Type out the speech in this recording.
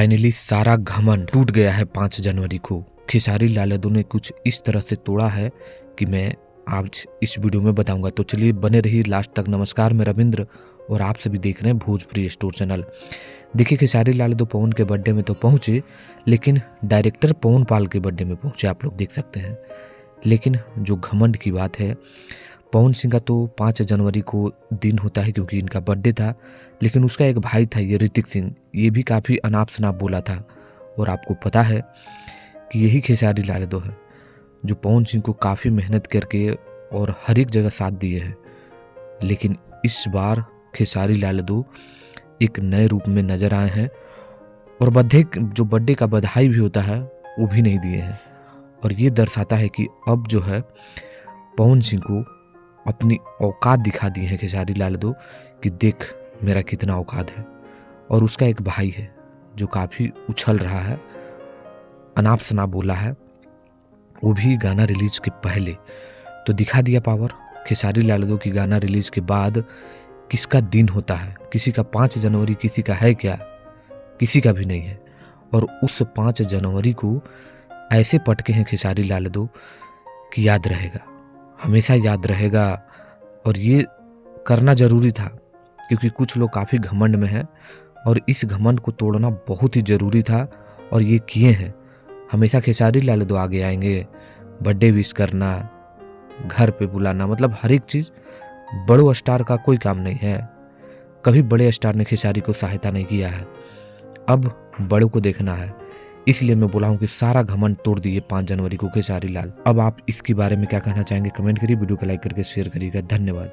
Finally सारा घमंड टूट गया है 5 जनवरी को। खेसारी लाल यादव ने कुछ इस तरह से तोड़ा है कि मैं आज इस वीडियो में बताऊंगा। तो चलिए बने रहिए लास्ट तक। नमस्कार, मैं रविंद्र और आप सभी देख रहे हैं भोजपुरी स्टोर चैनल। देखिए, खेसारी लाल यादव पवन के बर्थडे में तो पहुंचे, लेकिन डायरेक्टर पवन पाल के बर्थडे में पहुंचे, आप लोग देख सकते हैं। लेकिन जो घमंड की बात है, पवन सिंह का तो 5 जनवरी को दिन होता है क्योंकि इनका बर्थडे था, लेकिन उसका एक भाई था ये ऋतिक सिंह, ये भी काफ़ी अनाप शनाप बोला था। और आपको पता है कि यही खेसारी लाल यादव है जो पवन सिंह को काफ़ी मेहनत करके और हर एक जगह साथ दिए हैं। लेकिन इस बार खेसारी लाल यादव एक नए रूप में नजर आए हैं और बर्थडे का बधाई भी होता है वो भी नहीं दिए हैं। और ये दर्शाता है कि अब जो है पवन सिंह को अपनी औकात दिखा दी है खेसारी लाल यादव कि देख मेरा कितना औकात है। और उसका एक भाई है जो काफ़ी उछल रहा है, अनाप शनाप बोला है, वो भी गाना रिलीज के पहले। तो दिखा दिया पावर खेसारी लाल यादव की गाना रिलीज के बाद किसका दिन होता है। किसी का 5 जनवरी किसी का है क्या? किसी का भी नहीं है। और उस 5 जनवरी को ऐसे पटके हैं खेसारी लाल यादव कि याद रहेगा, हमेशा याद रहेगा। और ये करना ज़रूरी था क्योंकि कुछ लोग काफ़ी घमंड में हैं और इस घमंड को तोड़ना बहुत ही ज़रूरी था और ये किए हैं। हमेशा खेसारी लाल यादव आगे आएंगे, बर्थडे विश करना, घर पे बुलाना, मतलब हर एक चीज़। बड़ों स्टार का कोई काम नहीं है, कभी बड़े स्टार ने खेसारी को सहायता नहीं किया है। अब बड़ों को देखना है, इसलिए मैं बोला हूँ कि सारा घमंड तोड़ दिए 5 जनवरी को खेसारी लाल। अब आप इसके बारे में क्या कहना चाहेंगे कमेंट करिए, वीडियो को लाइक करके शेयर करिएगा। धन्यवाद।